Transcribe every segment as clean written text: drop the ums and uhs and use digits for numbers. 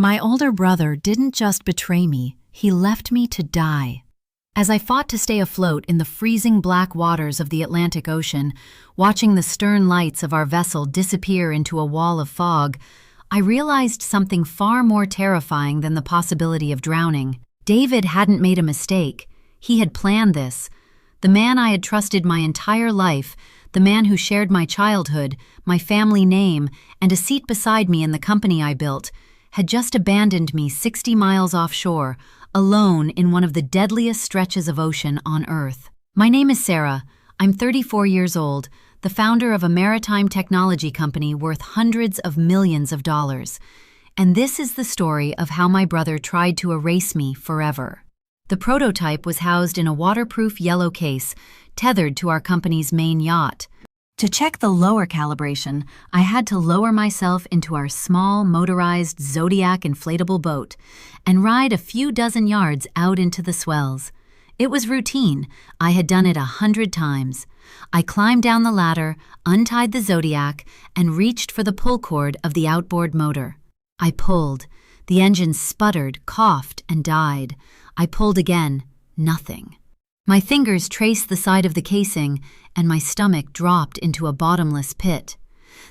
My older brother didn't just betray me, he left me to die. As I fought to stay afloat in the freezing black waters of the Atlantic Ocean, watching the stern lights of our vessel disappear into a wall of fog, I realized something far more terrifying than the possibility of drowning. David hadn't made a mistake. He had planned this. The man I had trusted my entire life, the man who shared my childhood, my family name, and a seat beside me in the company I built, had just abandoned me 60 miles offshore, alone in one of the deadliest stretches of ocean on Earth. My name is Sarah. I'm 34 years old, the founder of a maritime technology company worth hundreds of millions of dollars. And this is the story of how my brother tried to erase me forever. The prototype was housed in a waterproof yellow case, tethered to our company's main yacht. To check the lower calibration, I had to lower myself into our small, motorized Zodiac inflatable boat and ride a few dozen yards out into the swells. It was routine. I had done it 100 times. I climbed down the ladder, untied the Zodiac, and reached for the pull cord of the outboard motor. I pulled. The engine sputtered, coughed, and died. I pulled again. Nothing. My fingers traced the side of the casing, and my stomach dropped into a bottomless pit.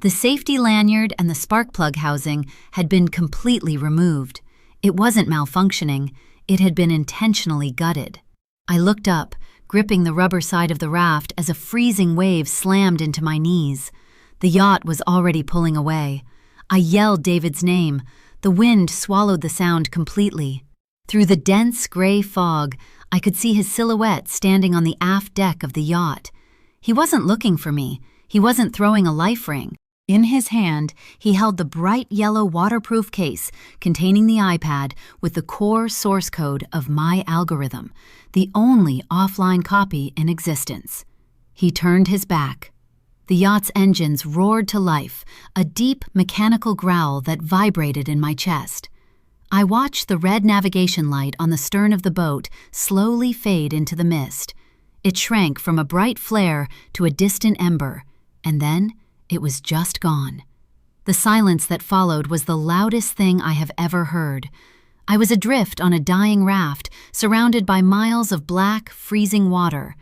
The safety lanyard and the spark plug housing had been completely removed. It wasn't malfunctioning. It had been intentionally gutted. I looked up, gripping the rubber side of the raft as a freezing wave slammed into my knees. The yacht was already pulling away. I yelled David's name. The wind swallowed the sound completely. Through the dense gray fog, I could see his silhouette standing on the aft deck of the yacht. He wasn't looking for me. He wasn't throwing a life ring. In his hand, he held the bright yellow waterproof case containing the iPad with the core source code of my algorithm, the only offline copy in existence. He turned his back. The yacht's engines roared to life, a deep mechanical growl that vibrated in my chest. I watched the red navigation light on the stern of the boat slowly fade into the mist. It shrank from a bright flare to a distant ember, and then it was just gone. The silence that followed was the loudest thing I have ever heard. I was adrift on a dying raft, surrounded by miles of black, freezing water.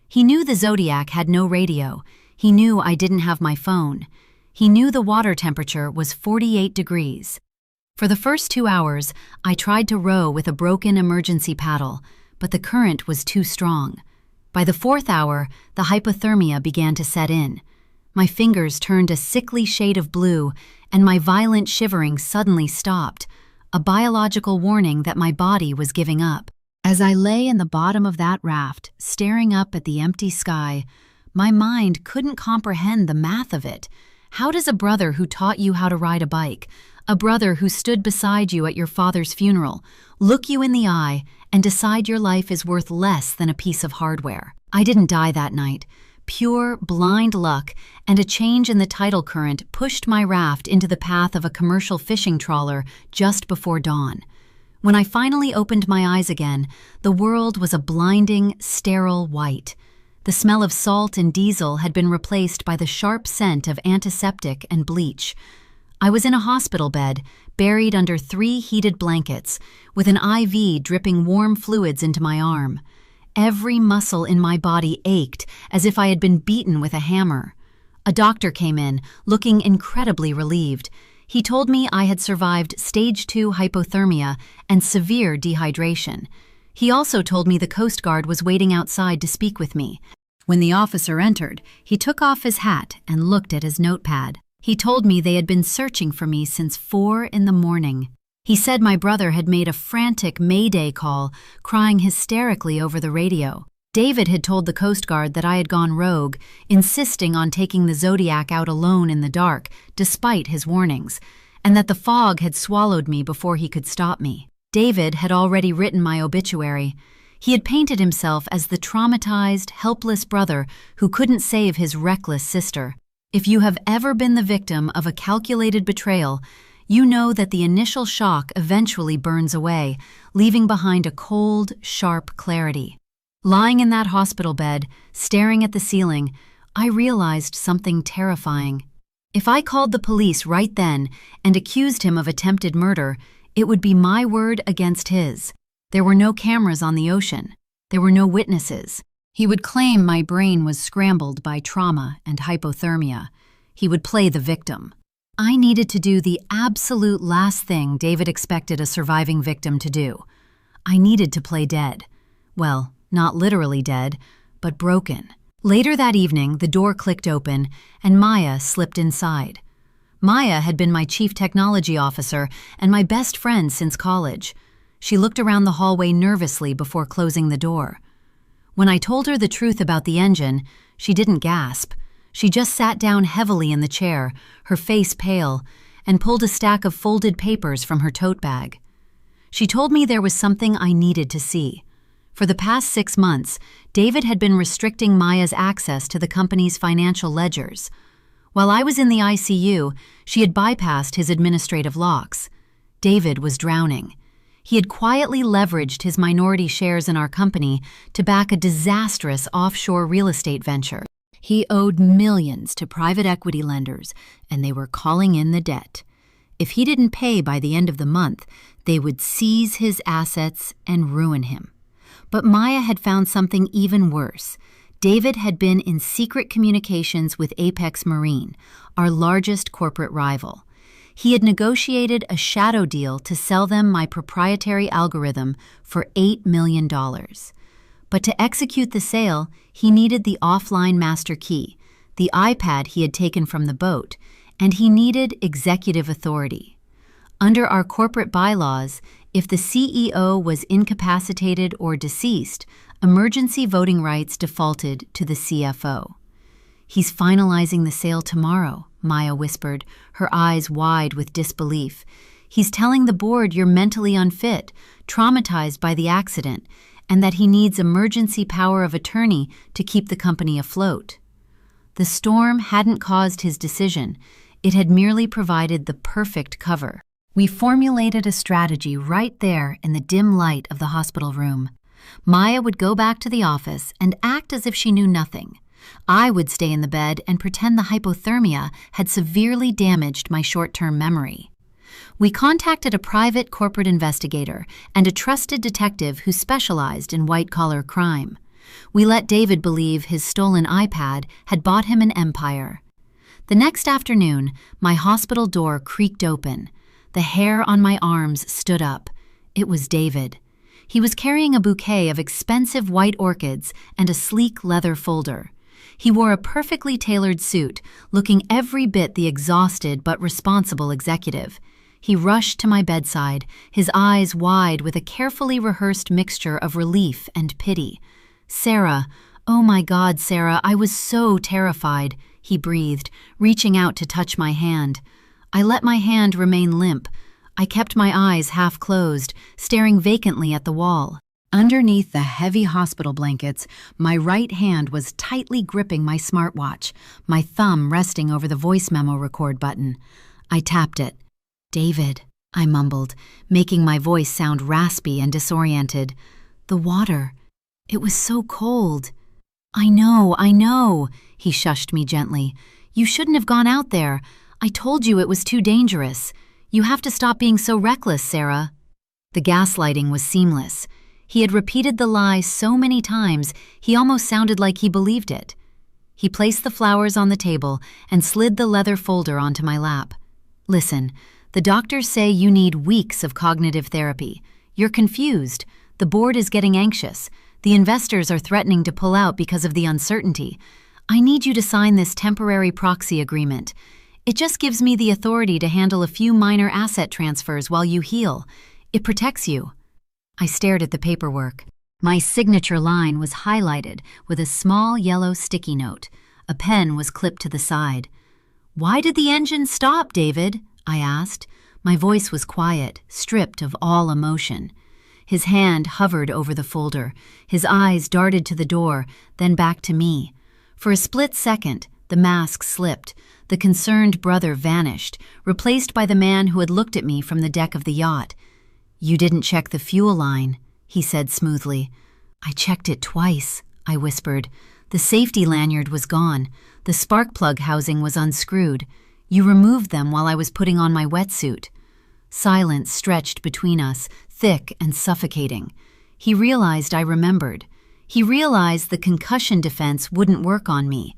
He knew the Zodiac had no radio. He knew I didn't have my phone. He knew the water temperature was 48 degrees. For the first 2 hours, I tried to row with a broken emergency paddle, but the current was too strong. By the 4th hour, the hypothermia began to set in. My fingers turned a sickly shade of blue, and my violent shivering suddenly stopped, a biological warning that my body was giving up. As I lay in the bottom of that raft, staring up at the empty sky, my mind couldn't comprehend the math of it. How does a brother who taught you how to ride a bike, a brother who stood beside you at your father's funeral, look you in the eye and decide your life is worth less than a piece of hardware? I didn't die that night. Pure, blind luck and a change in the tidal current pushed my raft into the path of a commercial fishing trawler just before dawn. When I finally opened my eyes again, the world was a blinding, sterile white. The smell of salt and diesel had been replaced by the sharp scent of antiseptic and bleach. I was in a hospital bed, buried under 3 heated blankets, with an IV dripping warm fluids into my arm. Every muscle in my body ached as if I had been beaten with a hammer. A doctor came in, looking incredibly relieved. He told me I had survived stage 2 hypothermia and severe dehydration. He also told me the Coast Guard was waiting outside to speak with me. When the officer entered, he took off his hat and looked at his notepad. He told me they had been searching for me since 4 in the morning. He said my brother had made a frantic Mayday call, crying hysterically over the radio. David had told the Coast Guard that I had gone rogue, insisting on taking the Zodiac out alone in the dark, despite his warnings, and that the fog had swallowed me before he could stop me. David had already written my obituary. He had painted himself as the traumatized, helpless brother who couldn't save his reckless sister. If you have ever been the victim of a calculated betrayal, you know that the initial shock eventually burns away, leaving behind a cold, sharp clarity. Lying in that hospital bed, staring at the ceiling, I realized something terrifying. If I called the police right then and accused him of attempted murder, It would be my word against his. There were no cameras on the ocean. There were no witnesses. He would claim my brain was scrambled by trauma and hypothermia. He would play the victim. I needed to do the absolute last thing David expected a surviving victim to do. I needed to play dead. Well, not literally dead, but broken. Later that evening, the door clicked open, and Maya slipped inside. Maya had been my chief technology officer and my best friend since college. She looked around the hallway nervously before closing the door. When I told her the truth about the engine, she didn't gasp. She just sat down heavily in the chair, her face pale, and pulled a stack of folded papers from her tote bag. She told me there was something I needed to see. For the past 6 months, David had been restricting Maya's access to the company's financial ledgers. While I was in the ICU, she had bypassed his administrative locks. David was drowning. He had quietly leveraged his minority shares in our company to back a disastrous offshore real estate venture. He owed millions to private equity lenders, and they were calling in the debt. If he didn't pay by the end of the month, they would seize his assets and ruin him. But Maya had found something even worse. David had been in secret communications with Apex Marine, our largest corporate rival. He had negotiated a shadow deal to sell them my proprietary algorithm for $8 million. But to execute the sale, he needed the offline master key, the iPad he had taken from the boat, and he needed executive authority. Under our corporate bylaws, if the CEO was incapacitated or deceased, emergency voting rights defaulted to the CFO. "He's finalizing the sale tomorrow," Maya whispered, her eyes wide with disbelief. "He's telling the board you're mentally unfit, traumatized by the accident, and that he needs emergency power of attorney to keep the company afloat." The storm hadn't caused his decision. It had merely provided the perfect cover. We formulated a strategy right there in the dim light of the hospital room. Maya would go back to the office and act as if she knew nothing. I would stay in the bed and pretend the hypothermia had severely damaged my short-term memory. We contacted a private corporate investigator and a trusted detective who specialized in white-collar crime. We let David believe his stolen iPad had bought him an empire. The next afternoon, my hospital door creaked open. The hair on my arms stood up. It was David. He was carrying a bouquet of expensive white orchids and a sleek leather folder. He wore a perfectly tailored suit, looking every bit the exhausted but responsible executive. He rushed to my bedside, his eyes wide with a carefully rehearsed mixture of relief and pity. "Sarah, oh my God, Sarah, I was so terrified," he breathed, reaching out to touch my hand. I let my hand remain limp. I kept my eyes half closed, staring vacantly at the wall. Underneath the heavy hospital blankets, my right hand was tightly gripping my smartwatch, my thumb resting over the voice memo record button. I tapped it. "David," I mumbled, making my voice sound raspy and disoriented. "The water. It was so cold." I know," he shushed me gently. "You shouldn't have gone out there. I told you it was too dangerous. You have to stop being so reckless, Sarah." The gaslighting was seamless. He had repeated the lie so many times, he almost sounded like he believed it. He placed the flowers on the table and slid the leather folder onto my lap. "Listen, the doctors say you need weeks of cognitive therapy. You're confused. The board is getting anxious. The investors are threatening to pull out because of the uncertainty. I need you to sign this temporary proxy agreement. It just gives me the authority to handle a few minor asset transfers while you heal. It protects you." I stared at the paperwork. My signature line was highlighted with a small yellow sticky note. A pen was clipped to the side. "Why did the engine stop, David?" I asked. My voice was quiet, stripped of all emotion. His hand hovered over the folder. His eyes darted to the door, then back to me. For a split second, the mask slipped. The concerned brother vanished, replaced by the man who had looked at me from the deck of the yacht. "You didn't check the fuel line," he said smoothly. "I checked it twice," I whispered. "The safety lanyard was gone. The spark plug housing was unscrewed. You removed them while I was putting on my wetsuit." Silence stretched between us, thick and suffocating. He realized I remembered. He realized the concussion defense wouldn't work on me.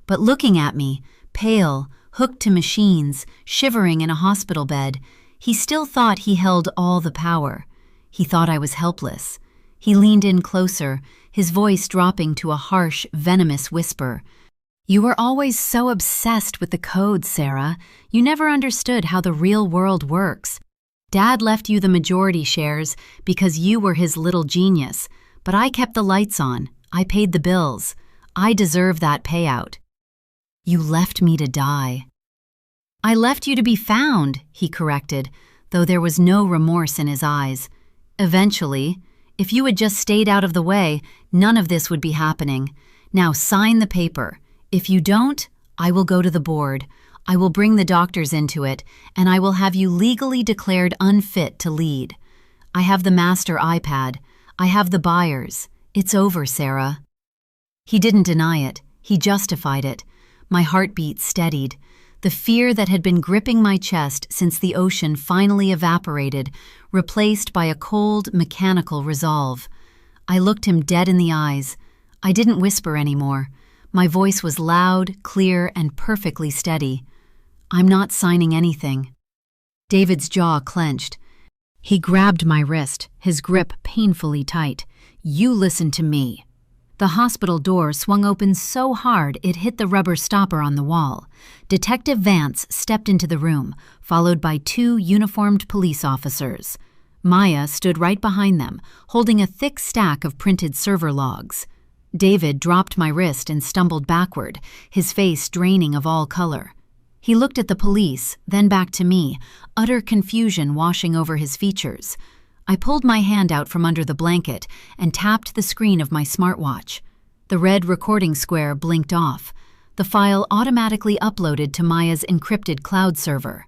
But looking at me, pale, hooked to machines, shivering in a hospital bed, he still thought he held all the power. He thought I was helpless. He leaned in closer, his voice dropping to a harsh, venomous whisper. "You were always so obsessed with the code, Sarah. You never understood how the real world works. Dad left you the majority shares because you were his little genius, but I kept the lights on. I paid the bills. I deserve that payout." "You left me to die." "I left you to be found," he corrected, though there was no remorse in his eyes. "Eventually, if you had just stayed out of the way, none of this would be happening. Now sign the paper. If you don't, I will go to the board. I will bring the doctors into it, and I will have you legally declared unfit to lead. I have the master iPad. I have the buyers. It's over, Sarah." He didn't deny it. He justified it. My heartbeat steadied. The fear that had been gripping my chest since the ocean finally evaporated, replaced by a cold, mechanical resolve. I looked him dead in the eyes. I didn't whisper anymore. My voice was loud, clear, and perfectly steady. "I'm not signing anything." David's jaw clenched. He grabbed my wrist, his grip painfully tight. "You listen to me." The hospital door swung open so hard it hit the rubber stopper on the wall. Detective Vance stepped into the room, followed by 2 uniformed police officers. Maya stood right behind them, holding a thick stack of printed server logs. David dropped my wrist and stumbled backward, his face draining of all color. He looked at the police, then back to me, utter confusion washing over his features. I pulled my hand out from under the blanket and tapped the screen of my smartwatch. The red recording square blinked off. The file automatically uploaded to Maya's encrypted cloud server.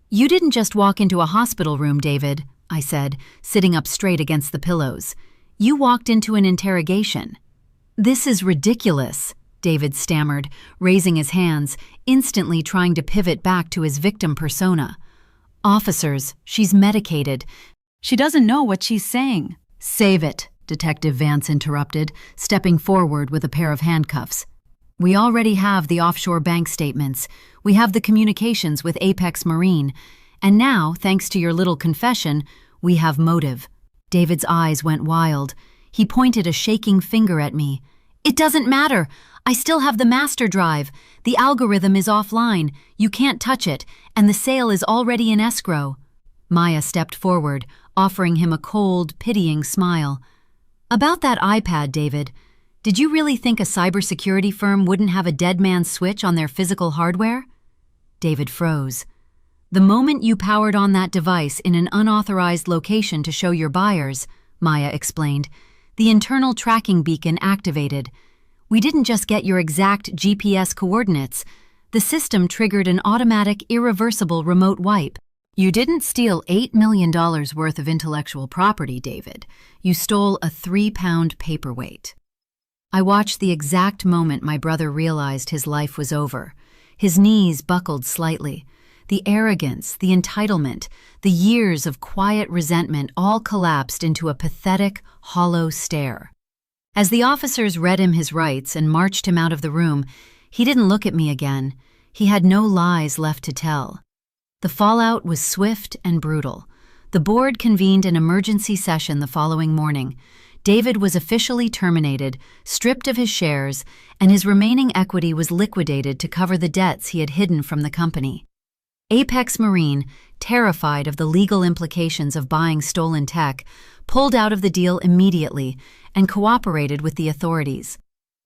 "You didn't just walk into a hospital room, David," I said, sitting up straight against the pillows. "You walked into an interrogation." "This is ridiculous," David stammered, raising his hands, instantly trying to pivot back to his victim persona. "Officers, she's medicated. She doesn't know what she's saying." "Save it," Detective Vance interrupted, stepping forward with a pair of handcuffs. "We already have the offshore bank statements. We have the communications with Apex Marine. And now, thanks to your little confession, we have motive." David's eyes went wild. He pointed a shaking finger at me. "It doesn't matter. I still have the master drive. The algorithm is offline. You can't touch it, and the sale is already in escrow." Maya stepped forward, offering him a cold, pitying smile. "About that iPad, David, did you really think a cybersecurity firm wouldn't have a dead man's switch on their physical hardware?" David froze. "The moment you powered on that device in an unauthorized location to show your buyers," Maya explained, "the internal tracking beacon activated. We didn't just get your exact GPS coordinates. The system triggered an automatic, irreversible remote wipe. You didn't steal $8 million worth of intellectual property, David. You stole a 3-pound paperweight." I watched the exact moment my brother realized his life was over. His knees buckled slightly. The arrogance, the entitlement, the years of quiet resentment all collapsed into a pathetic, hollow stare. As the officers read him his rights and marched him out of the room, he didn't look at me again. He had no lies left to tell. The fallout was swift and brutal. The board convened an emergency session the following morning. David was officially terminated, stripped of his shares, and his remaining equity was liquidated to cover the debts he had hidden from the company. Apex Marine, terrified of the legal implications of buying stolen tech, pulled out of the deal immediately and cooperated with the authorities.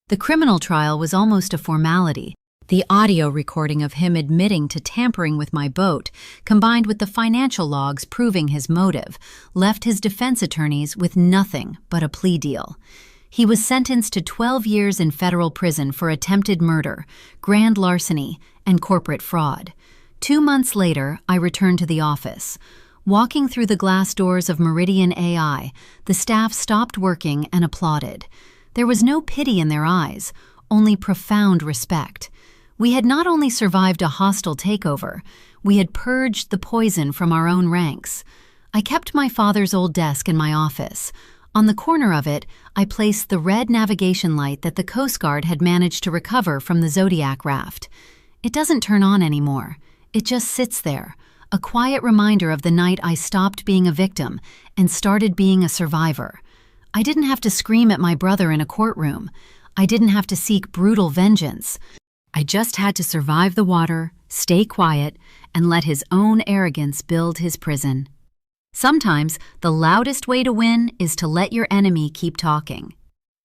The criminal trial was almost a formality. The audio recording of him admitting to tampering with my boat, combined with the financial logs proving his motive, left his defense attorneys with nothing but a plea deal. He was sentenced to 12 years in federal prison for attempted murder, grand larceny, and corporate fraud. 2 months later, I returned to the office. Walking through the glass doors of Meridian AI, the staff stopped working and applauded. There was no pity in their eyes, only profound respect. We had not only survived a hostile takeover, We had purged the poison from our own ranks. I kept my father's old desk in my office. On the corner of it, I placed the red navigation light that the Coast Guard had managed to recover from the Zodiac raft. It doesn't turn on anymore. It just sits there, a quiet reminder of the night I stopped being a victim and started being a survivor. I didn't have to scream at my brother in a courtroom. I didn't have to seek brutal vengeance. I just had to survive the water, stay quiet, and let his own arrogance build his prison. Sometimes, the loudest way to win is to let your enemy keep talking.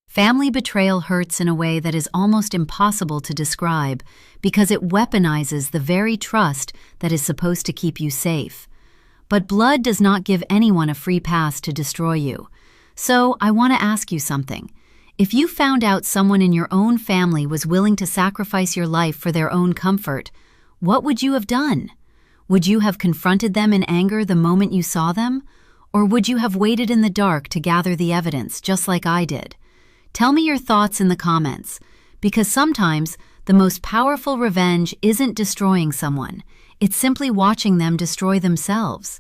Family betrayal hurts in a way that is almost impossible to describe because it weaponizes the very trust that is supposed to keep you safe. But blood does not give anyone a free pass to destroy you. So, I want to ask you something. If you found out someone in your own family was willing to sacrifice your life for their own comfort, what would you have done? Would you have confronted them in anger the moment you saw them? Or would you have waited in the dark to gather the evidence, just like I did? Tell me your thoughts in the comments, because sometimes the most powerful revenge isn't destroying someone, it's simply watching them destroy themselves.